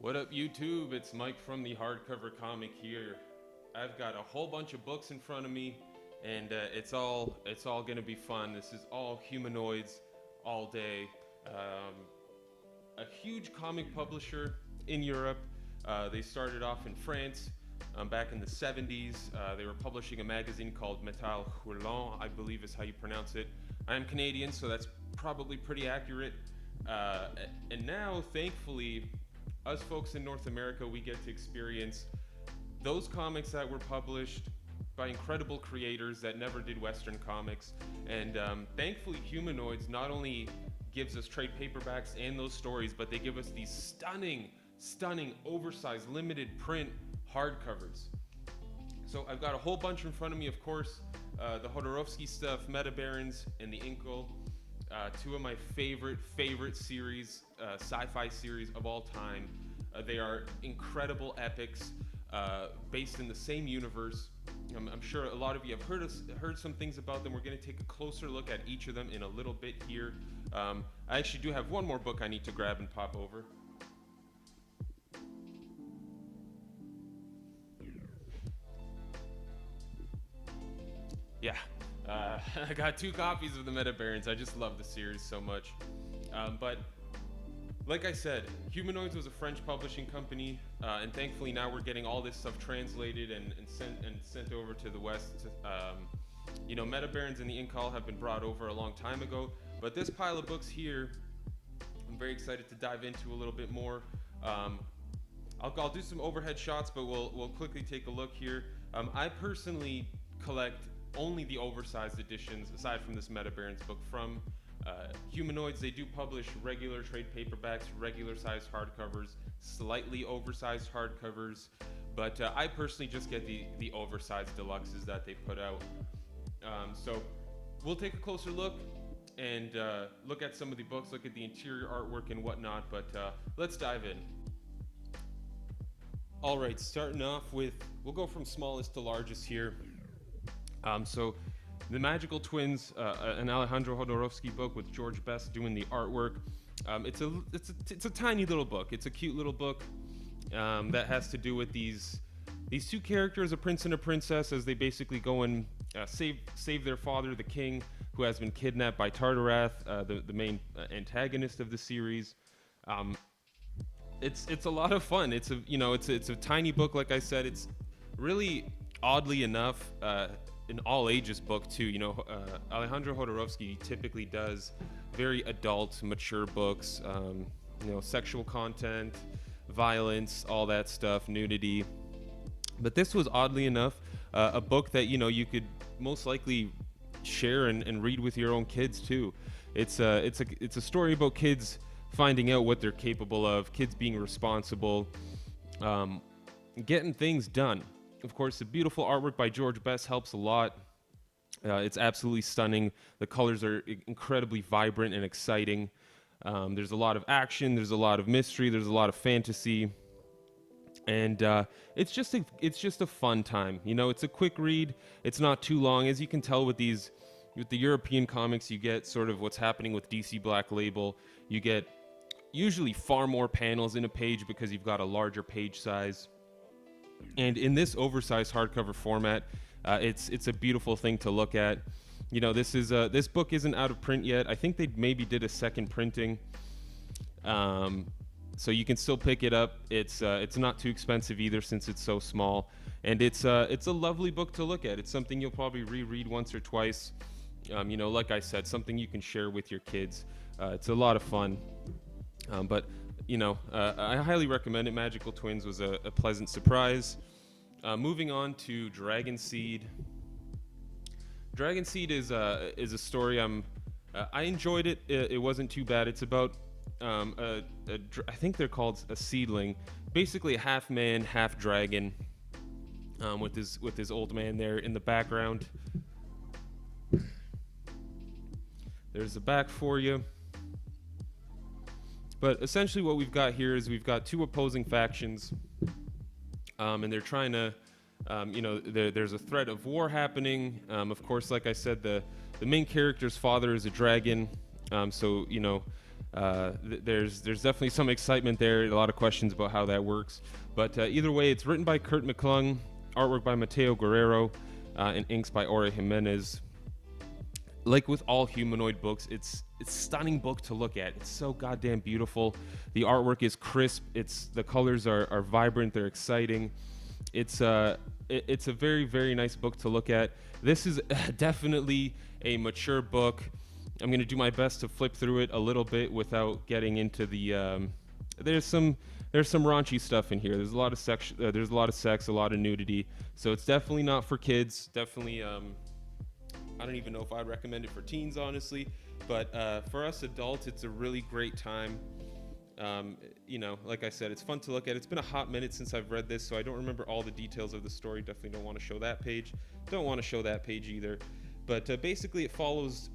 What up, YouTube? It's Mike from the Hardcover Comic here. I've got a whole bunch of books in front of me, and it's all gonna be fun. This is all humanoids, all day. A huge comic publisher in Europe. They started off in France back in the 70s. They were publishing a magazine called Metal Hurlant, I believe is how you pronounce it. I'm Canadian, so that's probably pretty accurate. And now, thankfully, us folks in North America, we get to experience those comics that were published by incredible creators that never did Western comics. And thankfully, Humanoids not only gives us trade paperbacks and those stories, but they give us these stunning, oversized, limited print hardcovers. So I've got a whole bunch in front of me, of course, the Hodorowski stuff, Meta Barons, and the Inkle. Two of my favorite series, sci-fi series of all time. They are incredible epics, based in the same universe. I'm sure a lot of you have heard some things about them. We're going to take a closer look at each of them in a little bit here. I actually do have one more book I need to grab and pop over. Yeah. I got 2 copies of the Meta Barons. I just love the series so much. But like I said, Humanoids was a French publishing company, and thankfully now we're getting all this stuff translated and sent over to the West. Meta Barons and the Inkle have been brought over a long time ago, but this pile of books here, I'm very excited to dive into a little bit more. I'll do some overhead shots, but we'll quickly take a look here. I personally collect only the oversized editions, aside from this Meta Barons book from Humanoids. They do publish regular trade paperbacks, regular sized hardcovers, slightly oversized hardcovers, but I personally just get the oversized deluxes that they put out. So we'll take a closer look and look at some of the books, look at the interior artwork and whatnot, but let's dive in. All right, starting off with, we'll go from smallest to largest here. So the Magical Twins, an Alejandro Jodorowsky book with George Best doing the artwork. It's a tiny little book. It's a cute little book that has to do with these 2 characters, a prince and a princess, as they basically go and save their father, the king, who has been kidnapped by Tartarath, the main antagonist of the series. It's a lot of fun. It's a tiny book, like I said. It's really, oddly enough, an all ages book too. Alejandro Jodorowsky typically does very adult, mature books. Sexual content, violence, all that stuff, nudity. But this was, oddly enough, a book that you could most likely share and read with your own kids too. It's a story about kids finding out what they're capable of, kids being responsible, getting things done. Of course, the beautiful artwork by George Best helps a lot. It's absolutely stunning. The colors are incredibly vibrant and exciting. There's a lot of action. There's a lot of mystery. There's a lot of fantasy, and it's just a fun time. It's a quick read. It's not too long, as you can tell with the European comics. You get sort of what's happening with DC Black Label. You get usually far more panels in a page because you've got a larger page size. And in this oversized hardcover format, it's a beautiful thing to look at. This book isn't out of print yet. I think they maybe did a second printing, so you can still pick it up. It's not too expensive either, since it's so small, and it's a lovely book to look at. It's something you'll probably reread once or twice. Like I said, something you can share with your kids. It's a lot of fun, but. I highly recommend it. Magical Twins was a pleasant surprise. Moving on to Dragon Seed. Dragon Seed is a story I enjoyed it. It wasn't too bad. It's about I think they're called a seedling, basically a half man, half dragon, with his old man there in the background. There's the back for you. But essentially what we've got here is we've got 2 opposing factions, and they're trying to, there's a threat of war happening. Of course, like I said, the main character's father is a dragon, so There's definitely some excitement there, a lot of questions about how that works. But either way, it's written by Kurt McClung, artwork by Mateo Guerrero, and inks by Ora Jimenez. Like with all humanoid books, it's a stunning book to look at. It's so goddamn beautiful. The artwork is crisp. The colors are vibrant. They're exciting. It's a very, very nice book to look at. This is definitely a mature book. I'm going to do my best to flip through it a little bit without getting into the there's some raunchy stuff in here. There's a lot of sex, a lot of nudity. So it's definitely not for kids. Definitely I don't even know if I'd recommend it for teens, honestly, but for us adults, it's a really great time. Like I said, it's fun to look at. It's been a hot minute since I've read this, so I don't remember all the details of the story. Definitely don't want to show that page. Don't want to show that page either. But basically, it follows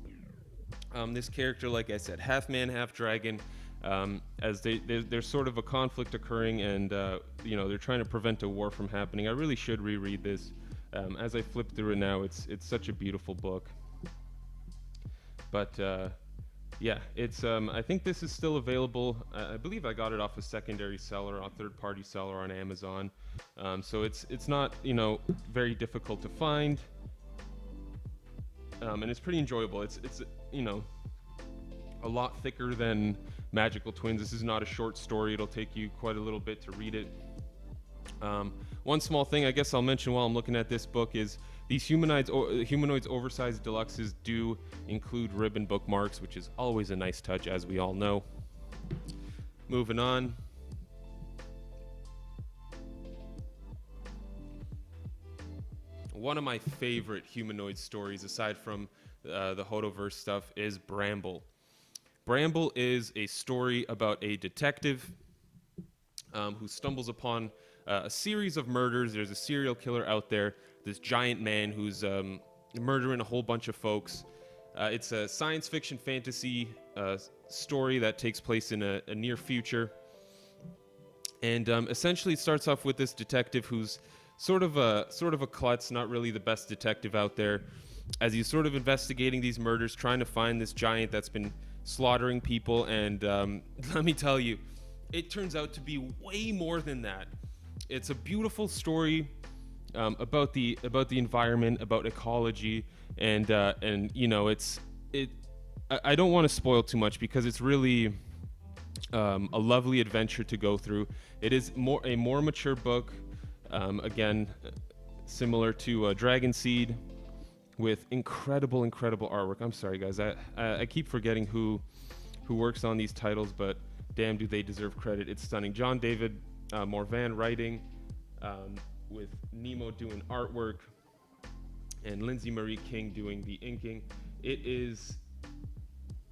this character, like I said, half man, half dragon, as there's sort of a conflict occurring, and they're trying to prevent a war from happening. I really should reread this. As I flip through it now, it's such a beautiful book. But yeah, it's I think this is still available. I believe I got it off a secondary seller, a third-party seller on Amazon. So it's not very difficult to find, and it's pretty enjoyable. It's a lot thicker than Magical Twins. This is not a short story. It'll take you quite a little bit to read it. One small thing I guess I'll mention while I'm looking at this book is these Humanoids Oversized Deluxes do include ribbon bookmarks, which is always a nice touch, as we all know. Moving on. One of my favorite Humanoid stories, aside from the Hodoverse stuff, is Bramble. Bramble is a story about a detective who stumbles upon a series of murders. There's a serial killer out there, this giant man who's murdering a whole bunch of folks. It's a science fiction fantasy story that takes place in a near future. And essentially it starts off with this detective who's sort of a klutz, not really the best detective out there, as he's sort of investigating these murders, trying to find this giant that's been slaughtering people. And let me tell you, it turns out to be way more than that. It's a beautiful story about the environment, about ecology, and I don't want to spoil too much because it's really a lovely adventure to go through. It is a more mature book, again, similar to Dragon Seed, with incredible artwork. I'm sorry, guys, I keep forgetting who works on these titles, but damn, do they deserve credit. It's stunning. John David Morvan writing, with Nemo doing artwork, and Lindsay Marie King doing the inking. It is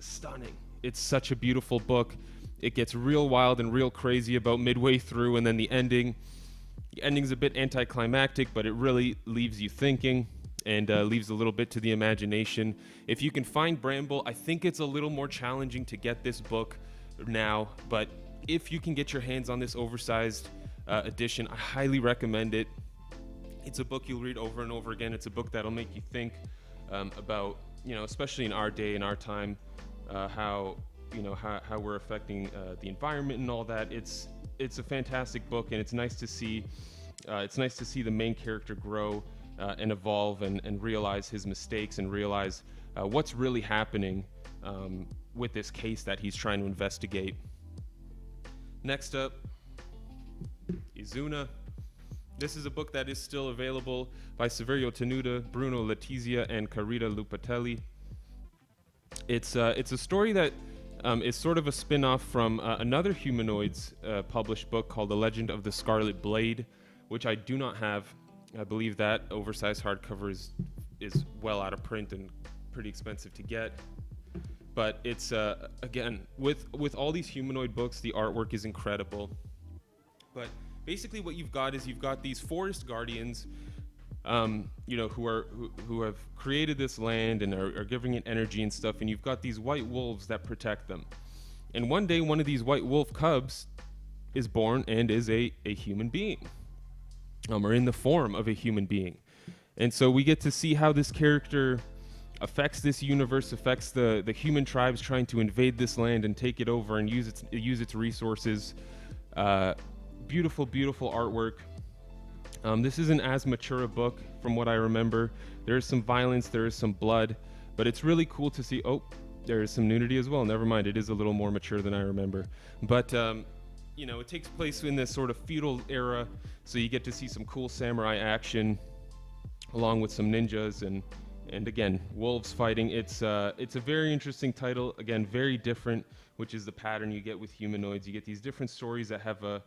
stunning. It's such a beautiful book. It gets real wild and real crazy about midway through, and then the ending's a bit anticlimactic, but it really leaves you thinking and leaves a little bit to the imagination. If you can find Bramble, I think it's a little more challenging to get this book now, but if you can get your hands on this oversized edition, I highly recommend it. It's a book you'll read over and over again. It's a book that'll make you think about, especially in our day, in our time, how we're affecting the environment and all that. It's a fantastic book, and it's nice to see the main character grow and evolve and realize his mistakes and realize what's really happening with this case that he's trying to investigate. Next up is Oona. This is a book that is still available by Saverio Tenuta, Bruno Letizia, and Carita Lupatelli. It's a story that is sort of a spin-off from another Humanoids published book called The Legend of the Scarlet Blade, which I do not have. I believe that oversized hardcover is well out of print and pretty expensive to get. But it's, again, with all these Humanoid books, the artwork is incredible. But basically what you've got these forest guardians, who have created this land and are giving it energy and stuff, and you've got these white wolves that protect them. And one day, one of these white wolf cubs is born and is a human being, or in the form of a human being. And so we get to see how this character affects this universe, affects the human tribes trying to invade this land and take it over and use its resources. Beautiful, beautiful artwork. This isn't as mature a book from what I remember. There is some violence, there is some blood, but it's really cool to see. Oh, there is some nudity as well. Never mind, it is a little more mature than I remember. But it takes place in this sort of feudal era, so you get to see some cool samurai action, along with some ninjas and again, wolves fighting. It's a very interesting title. Again, very different, which is the pattern you get with Humanoids. You get these different stories that have a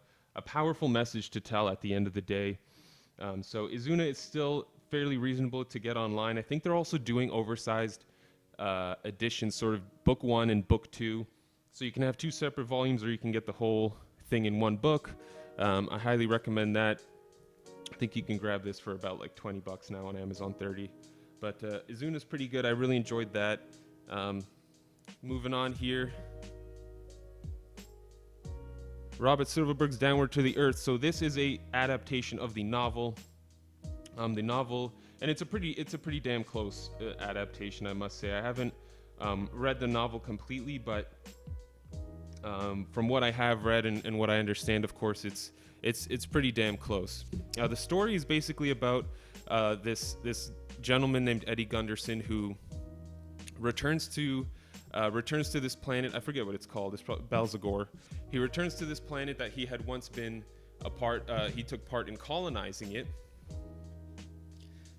powerful message to tell at the end of the day. So Izuna is still fairly reasonable to get online. I think they're also doing oversized editions, sort of book 1 and book 2. So you can have 2 separate volumes, or you can get the whole thing in one book. I highly recommend that. I think you can grab this for about like $20 now on Amazon 30. But Izuna's pretty good. I really enjoyed that. Moving on here. Robert Silverberg's Downward to the Earth. So this is a adaptation of the novel. The novel, and it's a pretty damn close adaptation, I must say. I haven't read the novel completely, but from what I have read and what I understand, of course, it's pretty damn close. The story is basically about this gentleman named Eddie Gunderson who returns to this planet. I forget what it's called. It's probably Belzegor. He returns to this planet that he had once been a part. He took part in colonizing it,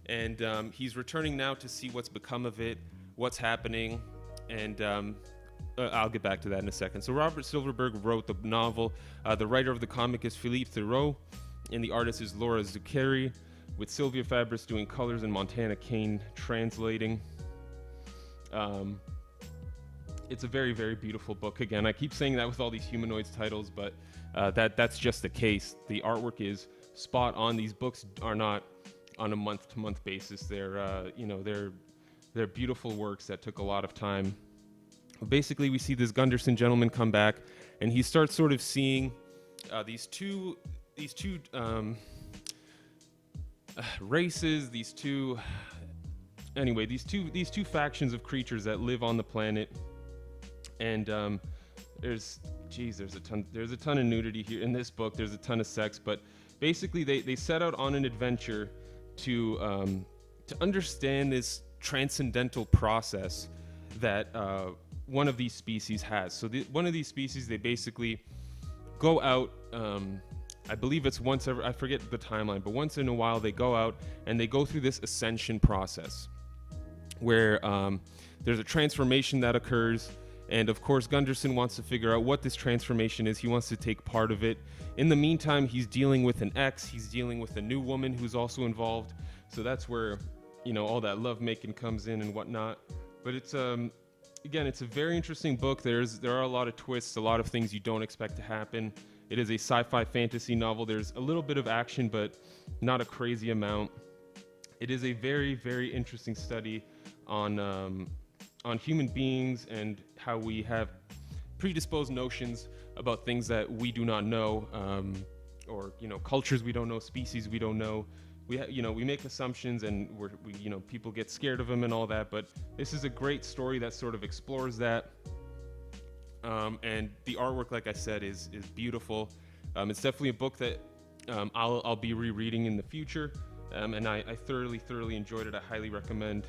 and he's returning now to see what's become of it, what's happening, and I'll get back to that in a second. So Robert Silverberg wrote the novel. The writer of the comic is Philippe Theroux, and the artist is Laura Zuccari, with Sylvia Fabris doing colors and Montana Kane translating. It's a very, very beautiful book. Again, I keep saying that with all these Humanoids titles, but that's just the case. The artwork is spot on. These books are not on a month-to-month basis. They're beautiful works that took a lot of time. Basically, we see this Gunderson gentleman come back, and he starts sort of seeing these two races, these two factions of creatures that live on the planet. And there's a ton of nudity here in this book. There's a ton of sex, but basically they set out on an adventure to understand this transcendental process that one of these species has. So one of these species, they basically go out. I believe it's once every, I forget the timeline, but once in a while they go out and they go through this ascension process where there's a transformation that occurs. And of course, Gunderson wants to figure out what this transformation is. He wants to take part of it. In the meantime, he's dealing with an ex. He's dealing with a new woman who's also involved. So that's where, all that lovemaking comes in and whatnot. But it's, again, it's a very interesting book. There are a lot of twists, a lot of things you don't expect to happen. It is a sci-fi fantasy novel. There's a little bit of action, but not a crazy amount. It is a very, very interesting study on human beings and how we have predisposed notions about things that we do not know, or cultures we don't know, species we don't know. We make assumptions and people get scared of them and all that. But this is a great story that sort of explores that. And the artwork, like I said, is beautiful. It's definitely a book that I'll be rereading in the future. And I thoroughly enjoyed it. I highly recommend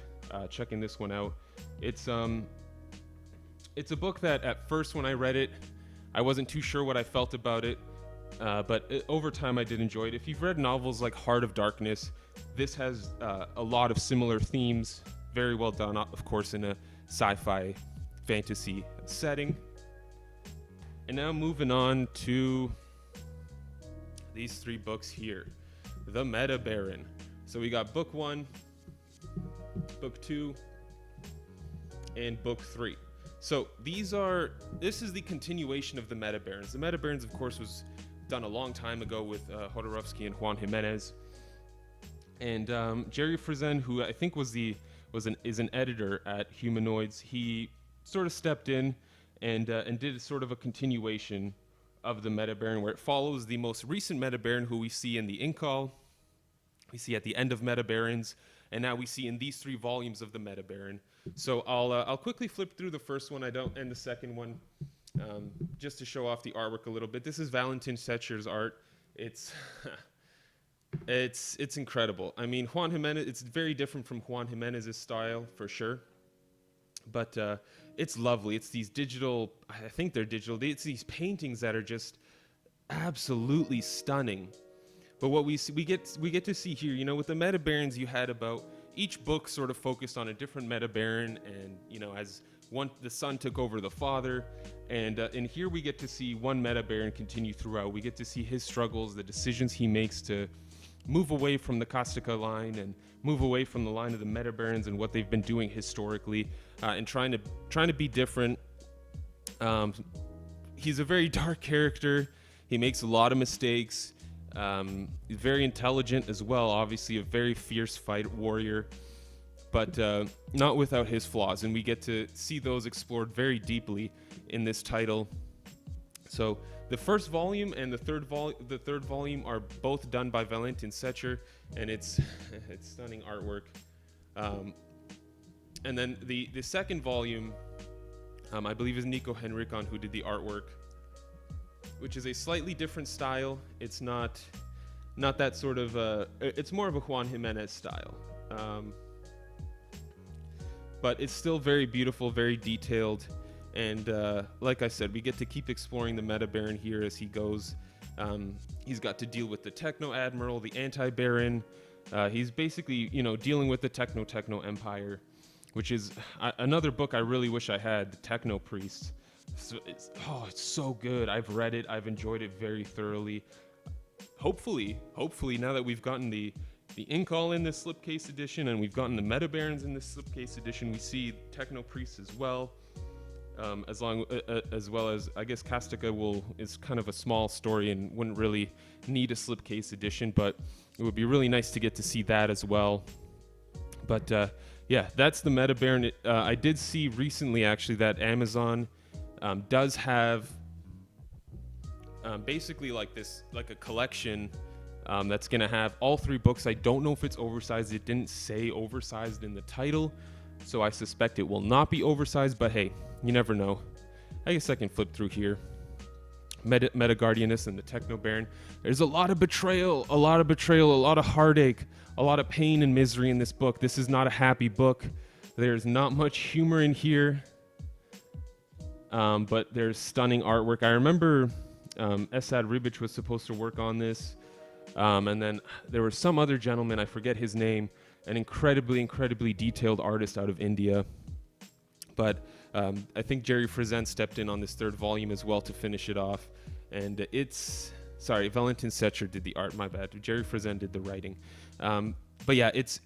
checking this one out. It's a book that at first when I read it, I wasn't too sure what I felt about it, but over time I did enjoy it. If you've read novels like Heart of Darkness, this has a lot of similar themes, very well done, of course, in a sci-fi fantasy setting. And now moving on to these 3 books here. The Meta Baron. So we got book 1, book 2, and book 3. So this is the continuation of the Meta Barons. The Meta Barons, of course, was done a long time ago with Jodorowsky and Juan Jimenez. And Jerry Frizen, who I think is an editor at Humanoids, he sort of stepped in and did sort of a continuation of the Meta Baron, where it follows the most recent Meta Baron, who we see in the Inkall. We see at the end of Meta Barons, and now we see in these 3 volumes of the Meta Baron. So I'll quickly flip through the first one, and the second one, just to show off the artwork a little bit. This is Valentin Setcher's art. It's it's incredible. I mean, Juan Jimenez, it's very different from Juan Jimenez's style for sure, but it's lovely. It's these digital, I think they're digital. It's these paintings that are just absolutely stunning. But what we get to see here, you know, with the Meta Barons, you had about each book sort of focused on a different Meta Baron, and you know, as the son took over the father, and here we get to see one Meta Baron continue throughout. We get to see his struggles, the decisions he makes to move away from the Kostica line and move away from the line of the Meta Barons and what they've been doing historically, and trying to be different. He's a very dark character. He makes a lot of mistakes. He's very intelligent as well, obviously a very fierce fight warrior, but not without his flaws, and we get to see those explored very deeply in this title. So the first volume and the third volume are both done by Valentin Setcher, and it's stunning artwork. And then the second volume, I believe, is Nico Henrikon who did the artwork, which is a slightly different style. It's not that sort of it's more of a Juan Jimenez style, but it's still very beautiful, very detailed, and like I said, we get to keep exploring the Meta Baron here as he goes. He's got to deal with the Techno Admiral, the Anti Baron. He's basically, you know, dealing with the Techno Empire, which is another book I really wish I had, the Techno Priests. So it's so good. I've read it. I've enjoyed it very thoroughly. Hopefully, now that we've gotten the Inkall in this slipcase edition and we've gotten the Meta Barons in this slipcase edition, we see Techno Priests as well. As well as, I guess, Kostica is kind of a small story and wouldn't really need a slipcase edition, but it would be really nice to get to see that as well. But yeah, that's the Meta Baron. I did see recently, actually, that Amazon does have basically like a collection that's gonna have all 3 books. I don't know if it's oversized. It didn't say oversized in the title, so I suspect it will not be oversized, but hey, you never know. I guess I can flip through here. Meta Guardianess and the Techno Baron. There's a lot of betrayal, a lot of heartache, a lot of pain and misery in this book. This is not a happy book. There's not much humor in here. But there's stunning artwork. I remember Esad Ribic was supposed to work on this, and then there was some other gentleman, I forget his name, an incredibly detailed artist out of India. But I think Jerry Frizen stepped in on this 3rd volume as well to finish it off, and Valentin Setcher did the art. My bad. Jerry Frizen did the writing. But yeah, it's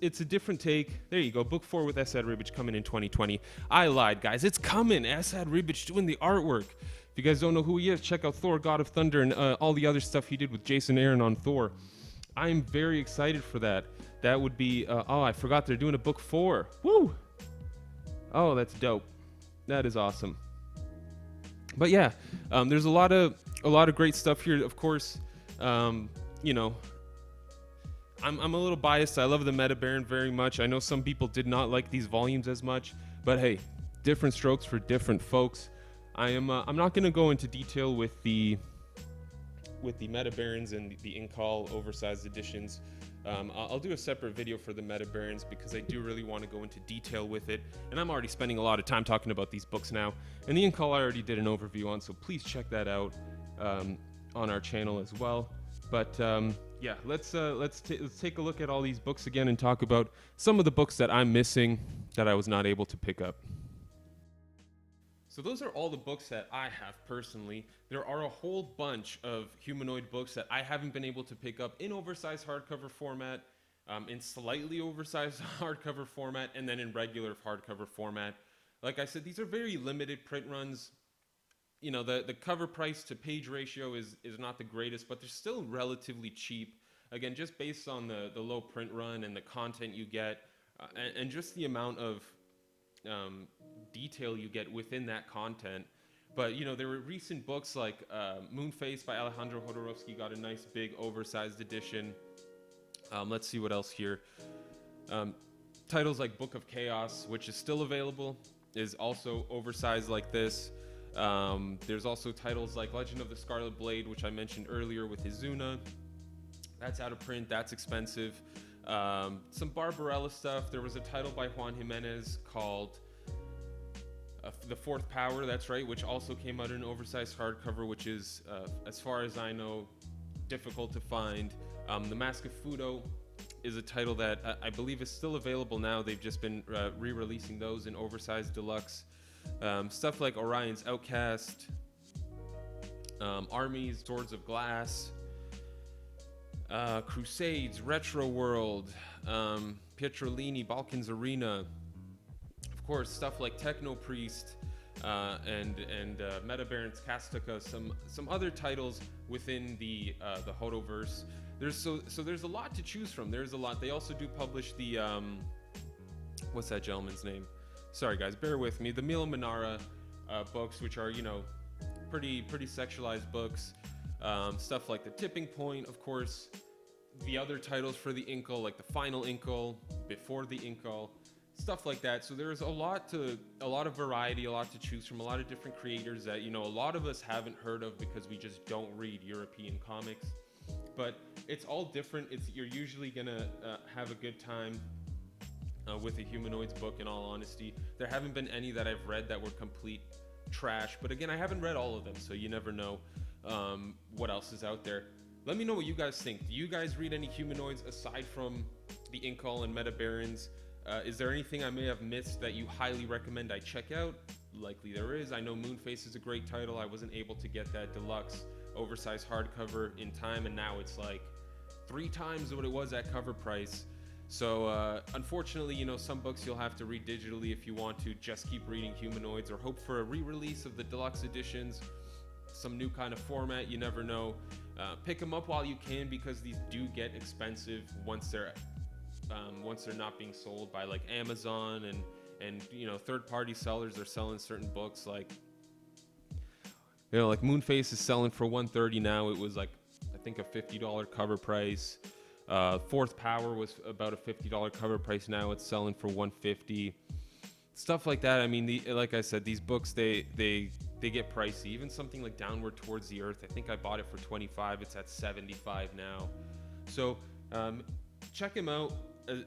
a different take. There you go. Book 4 with Esad Ribic coming in 2020. I lied, guys. It's coming. Esad Ribic doing the artwork. If you guys don't know who he is, check out Thor, God of Thunder, and all the other stuff he did with Jason Aaron on Thor. I am very excited for that. That would be... I forgot they're doing a book 4. Woo! Oh, that's dope. That is awesome. But yeah, there's a lot of great stuff here. Of course, you know, I'm a little biased. I love the Meta Baron very much. I know some people did not like these volumes as much, but hey, different strokes for different folks. I'm not going to go into detail with the Meta Barons and the Inkall oversized editions. I'll do a separate video for the Meta Barons because I do really want to go into detail with it, and I'm already spending a lot of time talking about these books now. And the Inkall I already did an overview on, so please check that out on our channel as well. But yeah, let's take a look at all these books again and talk about some of the books that I'm missing that I was not able to pick up. So those are all the books that I have personally. There are a whole bunch of humanoid books that I haven't been able to pick up in oversized hardcover format, in slightly oversized hardcover format, and then in regular hardcover format. Like I said, these are very limited print runs. You know, the cover price to page ratio is not the greatest, but they're still relatively cheap. Again, just based on the low print run and the content you get, and just the amount of detail you get within that content. But you know, there were recent books like Moonface by Alejandro Jodorowsky got a nice big oversized edition. Let's see what else here. Um, Titles like Book of Chaos, which is still available, is also oversized like this. There's also titles like Legend of the Scarlet Blade, which I mentioned earlier with his Oona. That's out of print, that's expensive. Some Barbarella stuff. There was a title by Juan Jimenez called The Fourth Power, that's right, which also came out in an oversized hardcover, which is, as far as I know, difficult to find. The Mask of Fudo is a title that I believe is still available now. They've just been re-releasing those in oversized deluxe. Stuff like Orion's Outcast, Armies, Swords of Glass, Crusades, Retro World, Pietrolini, Balkans Arena. Of course, stuff like Techno Priest and Meta Baron's Castica, some other titles within the Hotoverse. There's a lot to choose from. There's a lot. They also do publish the what's that gentleman's name? Sorry guys, bear with me. The Mila Manara books, which are, you know, pretty sexualized books. Stuff like The Tipping Point, of course. The other titles for the Inkle, like the Final Inkle, Before the Inkle, stuff like that. So there's a lot of variety, a lot to choose from, a lot of different creators that, you know, a lot of us haven't heard of because we just don't read European comics. But it's all different. You're usually gonna have a good time with a Humanoids book, in all honesty. There haven't been any that I've read that were complete trash, but again, I haven't read all of them, so you never know what else is out there. Let me know what you guys think. Do you guys read any Humanoids aside from the Inkle and Meta Barons? Is there anything I may have missed that you highly recommend I check out? Likely there is. I know Moonface is a great title. I wasn't able to get that deluxe oversized hardcover in time, and now it's like 3 times what it was at cover price. So unfortunately, you know, some books you'll have to read digitally if you want to just keep reading Humanoids, or hope for a re-release of the deluxe editions, some new kind of format. You never know. Pick them up while you can, because these do get expensive once they're not being sold by like Amazon and you know, third-party sellers are selling certain books. Like, you know, like Moonface is selling for $130 now. It was like, I think, a $50 cover price. Fourth Power was about a $50 cover price. Now it's selling for $150. Stuff like that. I mean, like I said, these books, they get pricey. Even something like Downward Towards the Earth, I think I bought it for $25. It's at $75 now. So check him out.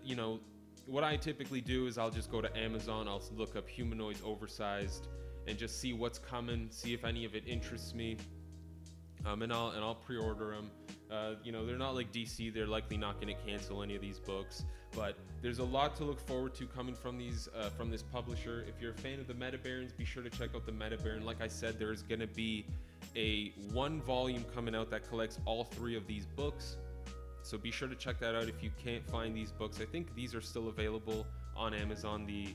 You know, what I typically do is I'll just go to Amazon. I'll look up Humanoids oversized and just see what's coming, see if any of it interests me. And I'll pre-order them. You know, they're not like DC. They're likely not going to cancel any of these books, but there's a lot to look forward to coming from this publisher. If you're a fan of the Meta Barons, be sure to check out the Meta Baron. Like I said, there's going to be a 1 volume coming out that collects all 3 of these books. So be sure to check that out if you can't find these books. I think these are still available on Amazon, the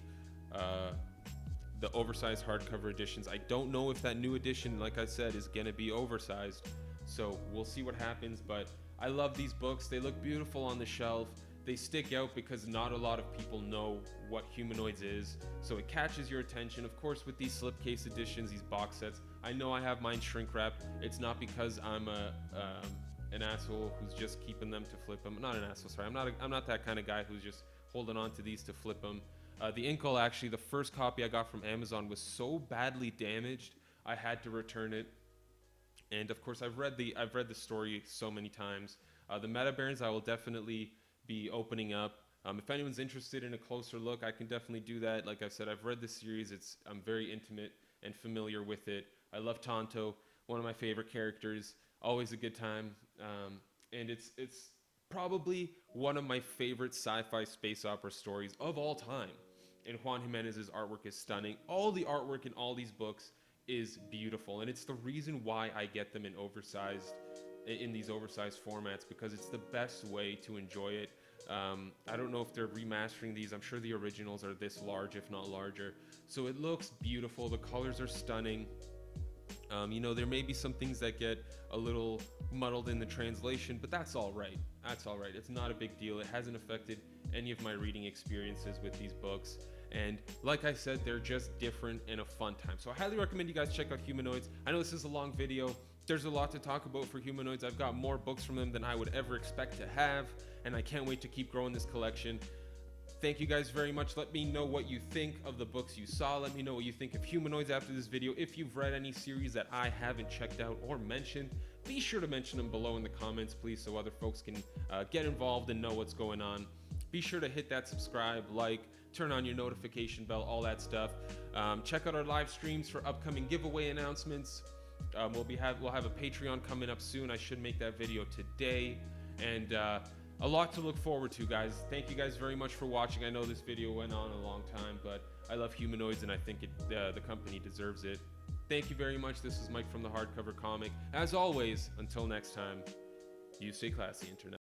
oversized hardcover editions. I don't know if that new edition, like I said, is gonna be oversized. So we'll see what happens, but I love these books. They look beautiful on the shelf. They stick out because not a lot of people know what Humanoids is. So it catches your attention. Of course, with these slipcase editions, these box sets, I know I have mine shrink wrapped. It's not because I'm an asshole who's just keeping them to flip them. Not an asshole, sorry. I'm not that kind of guy who's just holding on to these to flip them. The Inkle, actually, the first copy I got from Amazon was so badly damaged, I had to return it. And of course, I've read the story so many times. The Meta Barons, I will definitely be opening up. If anyone's interested in a closer look, I can definitely do that. Like I said, I've read the series. I'm very intimate and familiar with it. I love Tonto, one of my favorite characters. Always a good time. And it's probably one of my favorite sci-fi space opera stories of all time. And Juan Jimenez's artwork is stunning. All the artwork in all these books is beautiful, and it's the reason why I get them in these oversized formats, because it's the best way to enjoy it. I don't know if they're remastering these. I'm sure the originals are this large, if not larger. So it looks beautiful. The colors are stunning. You know, there may be some things that get a little muddled in the translation, but that's all right. That's all right. It's not a big deal. It hasn't affected any of my reading experiences with these books. And like I said, they're just different and a fun time. So I highly recommend you guys check out Humanoids. I know this is a long video. There's a lot to talk about for Humanoids. I've got more books from them than I would ever expect to have, and I can't wait to keep growing this collection. Thank you guys very much. Let me know what you think of the books you saw. Let me know what you think of Humanoids after this video. If you've read any series that I haven't checked out or mentioned, be sure to mention them below in the comments, please, so other folks can get involved and know what's going on. Be sure to hit that subscribe, like, turn on your notification bell, all that stuff. Check out our live streams for upcoming giveaway announcements. We'll have a Patreon coming up soon. I should make that video today. And a lot to look forward to, guys. Thank you guys very much for watching. I know this video went on a long time, but I love Humanoids and I think the company deserves it. Thank you very much. This is Mike from the Hardcover Comic. As always, until next time, you stay classy, Internet.